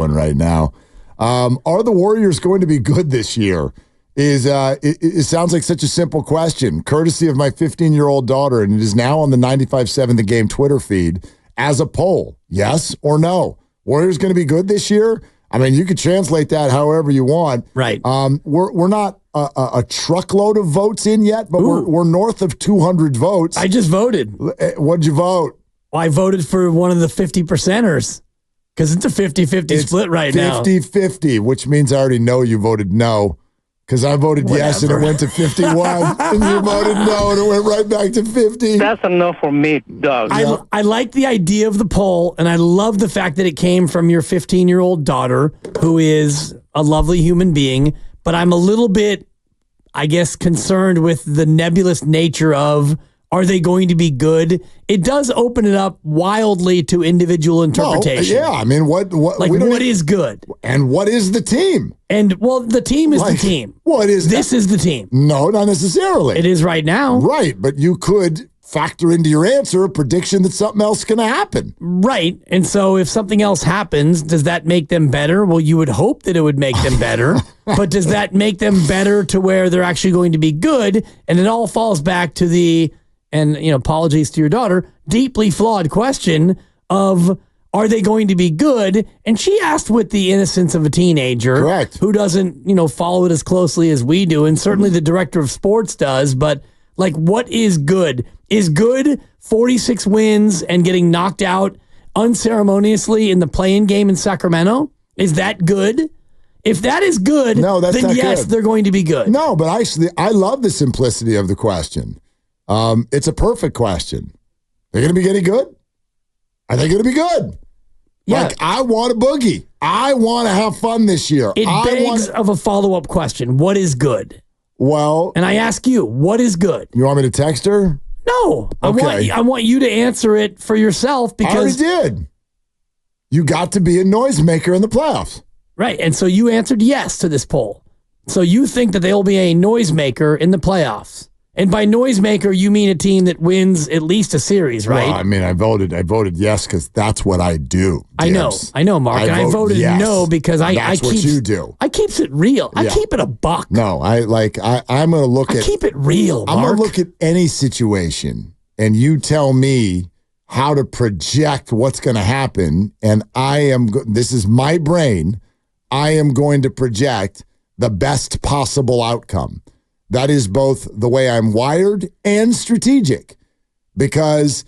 one right now. Are the Warriors going to be good this year? It sounds like such a simple question, courtesy of my 15-year-old daughter, and it is now on the 95.7 The Game Twitter feed as a poll. Yes or no? Warriors going to be good this year? I mean, you could translate that however you want. Right. We're not a truckload of votes in yet, but we're north of 200 votes. I just voted. What'd you vote? Well, I voted for one of the 50%ers because it's a 50-50 split right now. 50-50, which means I already know you voted no. Because I voted yes and it went to 51, and you voted no and it went right back to 50. That's enough for me, Doug. I like the idea of the poll, and I love the fact that it came from your 15-year-old daughter, who is a lovely human being, but I'm a little bit, I guess, concerned with the nebulous nature of, are they going to be good? It does open it up wildly to individual interpretation. Yeah, I mean, what is good? And what is the team? And, well, the team is the team. What is this? Is the team. No, not necessarily. It is right now. Right, but you could factor into your answer a prediction that something else is going to happen. Right, and so if something else happens, does that make them better? Well, you would hope that it would make them better, but does that make them better to where they're actually going to be good? And it all falls back to the, and apologies to your daughter, deeply flawed question of, are they going to be good? And she asked with the innocence of a teenager. Correct. Who doesn't, follow it as closely as we do. And certainly the director of sports does. But, what is good? Is good 46 wins and getting knocked out unceremoniously in the play-in game in Sacramento? Is that good? If that is good, then yes, they're going to be good. No, but I love the simplicity of the question. It's a perfect question. They're going to be getting good? Are they going to be good? Yeah. I want a boogie. I want to have fun this year. It begs of a follow-up question. What is good? Well. And I ask you, what is good? You want me to text her? No. Okay. I want you to answer it for yourself because. I already did. You got to be a noisemaker in the playoffs. Right. And so you answered yes to this poll. So you think that they'll be a noisemaker in the playoffs. And by noisemaker, you mean a team that wins at least a series, right? Well, I mean, I voted yes because that's what I do. Dibs. I know, Mark. And I voted yes. no because that's what you do. I keeps it real. Yeah. I keep it a buck. No, I'm going to look at. I keep it real, Mark. I'm going to look at any situation, and you tell me how to project what's going to happen, and this is my brain. I am going to project the best possible outcome. That is both the way I'm wired and strategic, because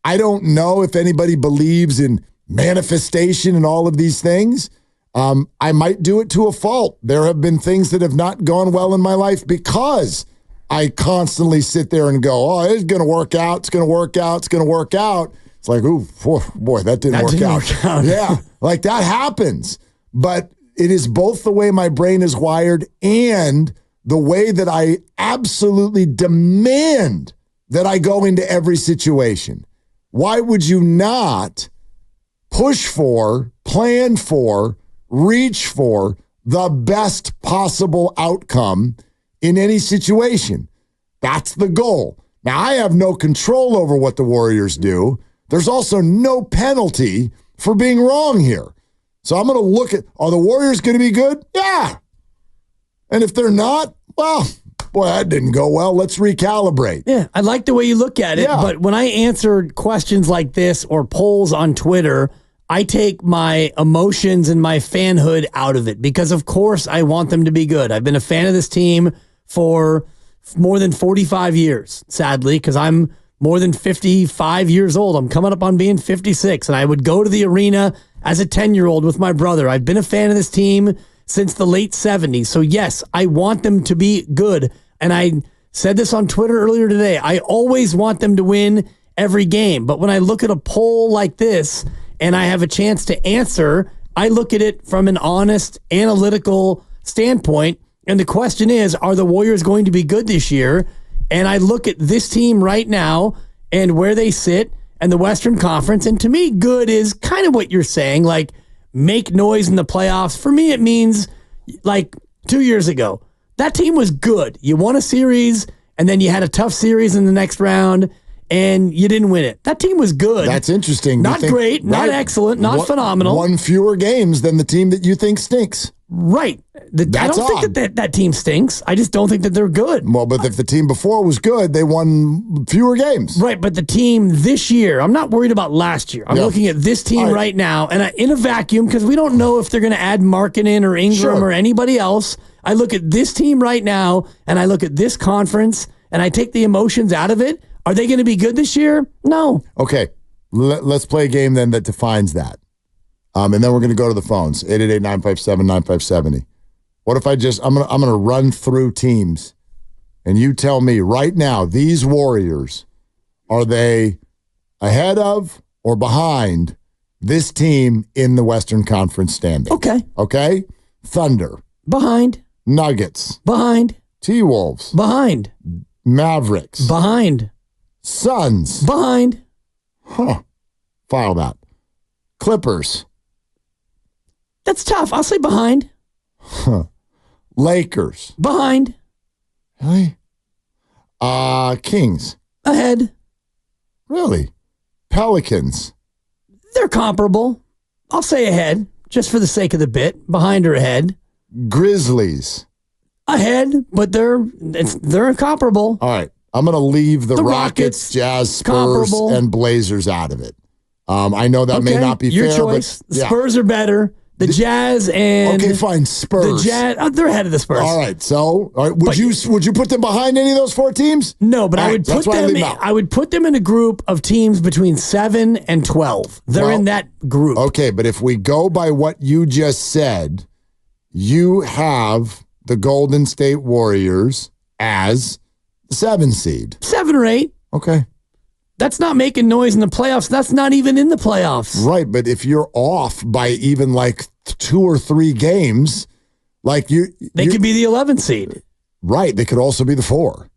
I don't know if anybody believes in manifestation and all of these things. I might do it to a fault. There have been things that have not gone well in my life because I constantly sit there and go, oh, it's going to work out. It's going to work out. It's going to work out. It's like, ooh, boy, that didn't work out. Yeah, like that happens. But it is both the way my brain is wired and the way that I absolutely demand that I go into every situation. Why would you not push for, plan for, reach for the best possible outcome in any situation? That's the goal. Now, I have no control over what the Warriors do. There's also no penalty for being wrong here. So I'm going to look at, are the Warriors going to be good? Yeah. And if they're not, well, boy, that didn't go well. Let's recalibrate. Yeah, I like the way you look at it. Yeah. But when I answer questions like this or polls on Twitter, I take my emotions and my fanhood out of it because, of course, I want them to be good. I've been a fan of this team for more than 45 years, sadly, because I'm more than 55 years old. I'm coming up on being 56, and I would go to the arena as a 10-year-old with my brother. I've been a fan of this team since the late 70s. So, yes, I want them to be good. And I said this on Twitter earlier today. I always want them to win every game. But when I look at a poll like this and I have a chance to answer, I look at it from an honest, analytical standpoint. And the question is, are the Warriors going to be good this year? And I look at this team right now and where they sit and the Western Conference. And to me, good is kind of what you're saying, like make noise in the playoffs. For me, it means like 2 years ago, that team was good. You won a series and then you had a tough series in the next round and you didn't win it. That team was good. That's interesting. Not great, not excellent, not phenomenal. Won fewer games than the team that you think stinks. Right. I don't think that team stinks. I just don't think that they're good. Well, but if the team before was good, they won fewer games. Right, but the team this year, I'm not worried about last year. I'm looking at this team right now, and in a vacuum, because we don't know if they're going to add Markkanen or Ingram or anybody else. I look at this team right now, and I look at this conference, and I take the emotions out of it. Are they going to be good this year? No. Okay, let's play a game then that defines that. And then we're going to go to the phones, 888-957-9570. What if I'm going to run through teams, and you tell me right now, these Warriors, are they ahead of or behind this team in the Western Conference standing? Okay? Thunder. Behind. Nuggets. Behind. T-Wolves. Behind. Mavericks. Behind. Suns. Behind. File that. Clippers. That's tough. I'll say behind. Lakers. Behind. Really? Kings. Ahead. Really? Pelicans. They're comparable. I'll say ahead, just for the sake of the bit. Behind or ahead. Grizzlies. Ahead, but they're comparable. All right. I'm going to leave the Rockets, Jazz, Spurs, and Blazers out of it. I know that may not be your fair. choice. But, the Spurs are better. The Jazz and okay, fine. Spurs. The Jazz, they're ahead of the Spurs. All right. So, would you put them behind any of those four teams? No, but I would put them in a group of teams between 7 and 12. They're in that group. Okay, but if we go by what you just said, you have the Golden State Warriors as the 7 seed. 7 or 8. Okay. That's not making noise in the playoffs. That's not even in the playoffs. Right, but if you're off by even like 2 or 3 games, like they could be the 11th seed. Right, they could also be the 4.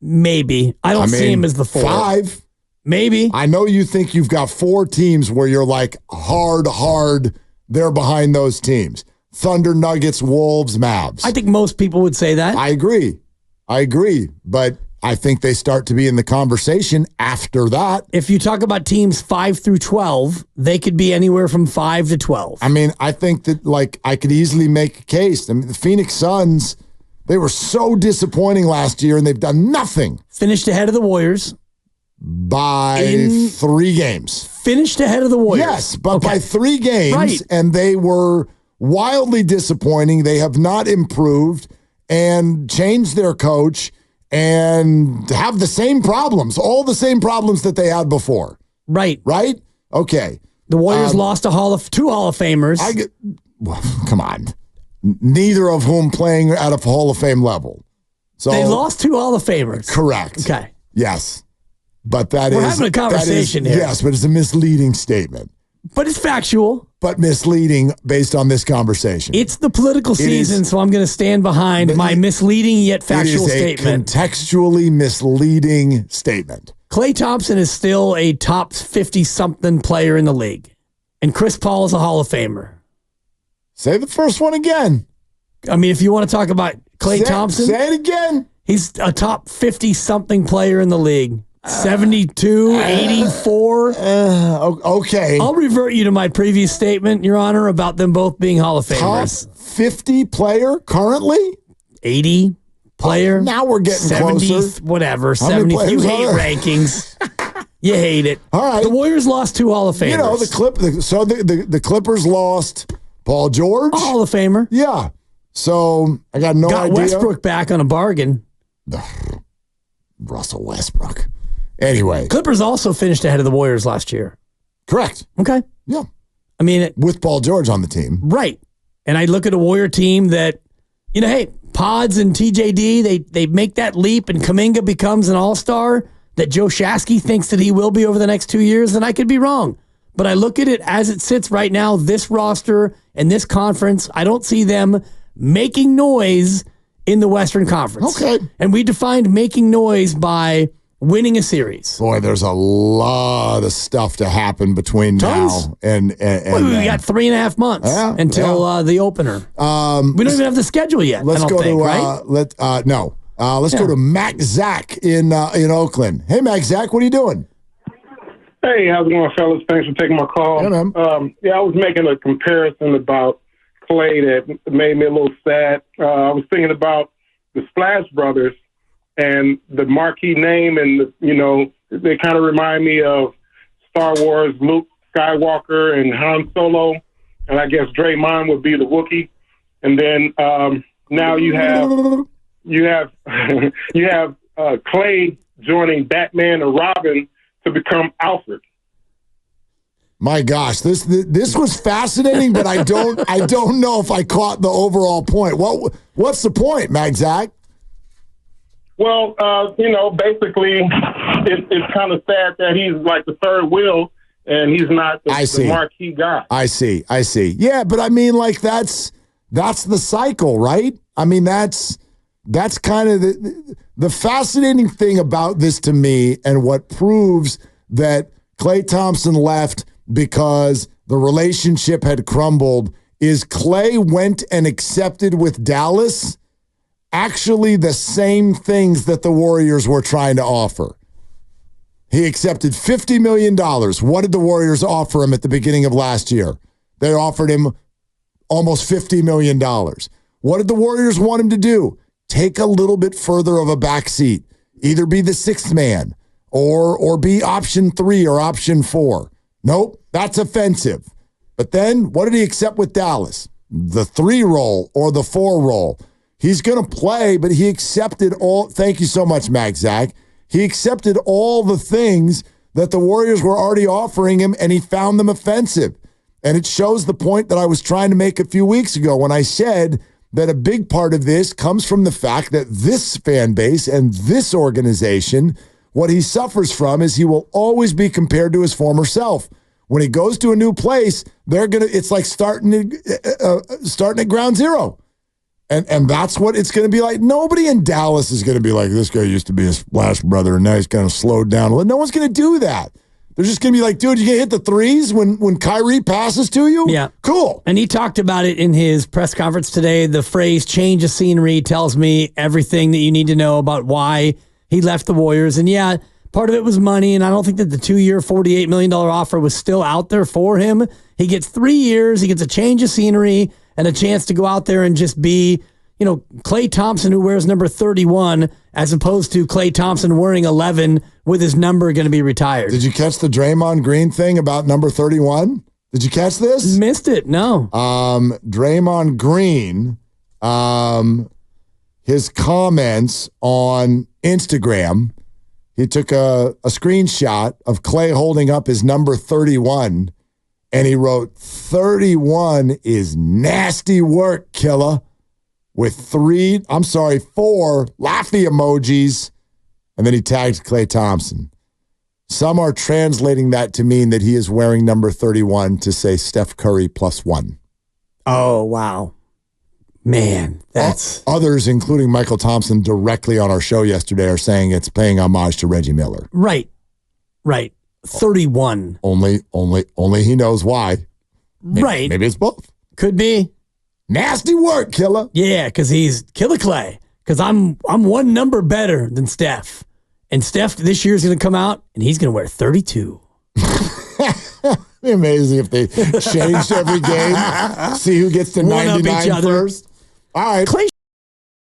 Maybe. I don't see him as the 4. 5. Maybe. I know you think you've got 4 teams where you're like hard, they're behind those teams. Thunder, Nuggets, Wolves, Mavs. I think most people would say that. I agree. But I think they start to be in the conversation after that. If you talk about teams 5 through 12, they could be anywhere from 5 to 12. I mean, I think that I could easily make a case. I mean, the Phoenix Suns, they were so disappointing last year, and they've done nothing. Finished ahead of the Warriors. By 3 games. Finished ahead of the Warriors. Yes, but by 3 games, and they were wildly disappointing. They have not improved and changed their coach and have the same problems, all the same problems that they had before. Right. Okay. The Warriors lost 2 Hall of Famers. Come on. Neither of whom playing at a Hall of Fame level. So they lost 2 Hall of Famers. Correct. Okay. Yes. But we're having a conversation here. Yes, but it's a misleading statement. But it's factual. But misleading based on this conversation. It's the political season, so I'm going to stand behind my misleading yet factual statement. It is a contextually misleading statement. Klay Thompson is still a top 50-something player in the league. And Chris Paul is a Hall of Famer. Say the first one again. I mean, if you want to talk about Klay Thompson. Say it again. He's a top 50-something player in the league. 72, 84. Okay. I'll revert you to my previous statement, Your Honor, about them both being Hall of Famers. Top 50 player currently? 80 player. Now we're getting 70, closer. Whatever. 70. You hate rankings. You hate it. All right. The Warriors lost 2 Hall of Famers. You know, the Clippers lost Paul George. A Hall of Famer. Yeah. So I got no idea. Got Westbrook back on a bargain. Russell Westbrook. Anyway. Clippers also finished ahead of the Warriors last year. Correct. Okay. Yeah. I mean, with Paul George on the team. Right. And I look at a Warrior team that, hey, Pods and TJD, they make that leap and Kuminga becomes an all-star that Joe Shasky thinks that he will be over the next 2 years, and I could be wrong. But I look at it as it sits right now, this roster and this conference, I don't see them making noise in the Western Conference. Okay. And we defined making noise by winning a series. Boy, there's a lot of stuff to happen between now and we got 3.5 months until the opener. We don't even have the schedule yet. Let's I don't go think, to right? no. Let's go to Mac Zach in Oakland. Hey, Mac Zach, what are you doing? Hey, how's it going, fellas? Thanks for taking my call. Yeah, man. I was making a comparison about Clay that made me a little sad. I was thinking about the Splash Brothers and the marquee name, and they kind of remind me of Star Wars, Luke Skywalker and Han Solo, and I guess Draymond would be the Wookiee. And then now you have Clay joining Batman and Robin to become Alfred. My gosh, this was fascinating, but I don't know if I caught the overall point. What's the point, Mac Zach? Well, basically, it's kind of sad that he's like the third wheel and he's not the marquee guy. I see. Yeah, but I mean, like that's the cycle, right? I mean, that's kind of the fascinating thing about this to me, and what proves that Klay Thompson left because the relationship had crumbled is Klay went and accepted with Dallas actually the same things that the Warriors were trying to offer. He accepted $50 million. What did the Warriors offer him at the beginning of last year? They offered him almost $50 million. What did the Warriors want him to do? Take a little bit further of a backseat. Either be the sixth man or be option 3 or option 4. Nope, that's offensive. But then what did he accept with Dallas? The 3 role or the 4 role. He's going to play, but he accepted all. Thank you so much, Mac Zach. He accepted all the things that the Warriors were already offering him, and he found them offensive. And it shows the point that I was trying to make a few weeks ago when I said that a big part of this comes from the fact that this fan base and this organization, what he suffers from is he will always be compared to his former self. When he goes to a new place, it's like starting at ground zero. And that's what it's going to be like. Nobody in Dallas is going to be like, this guy used to be a Splash Brother and now he's kind of slowed down. No one's going to do that. They're just going to be like, dude, you going to hit the threes when Kyrie passes to you? Yeah. Cool. And he talked about it in his press conference today. The phrase change of scenery tells me everything that you need to know about why he left the Warriors. And yeah, part of it was money, and I don't think that the 2-year, $48 million offer was still out there for him. He gets 3 years, he gets a change of scenery, and a chance to go out there and just be, Klay Thompson, who wears number 31, as opposed to Klay Thompson wearing 11 with his number going to be retired. Did you catch the Draymond Green thing about number 31? Did you catch this? Missed it, no. Draymond Green, his comments on Instagram, he took a screenshot of Klay holding up his number 31, and he wrote, 31 is nasty work, killer, with 4 laughy emojis, and then he tagged Klay Thompson. Some are translating that to mean that he is wearing number 31 to say Steph Curry +1. Oh, wow. Man, that's... Others, including Michael Thompson, directly on our show yesterday are saying it's paying homage to Reggie Miller. Right. 31. Only he knows why. Right. Maybe it's both. Could be. Nasty work, killer. Yeah, because he's Killer Klay. Because I'm one number better than Steph. And Steph this year is going to come out, and he's going to wear 32. It'd be amazing if they changed every game. See who gets to 99 first. All right. Klay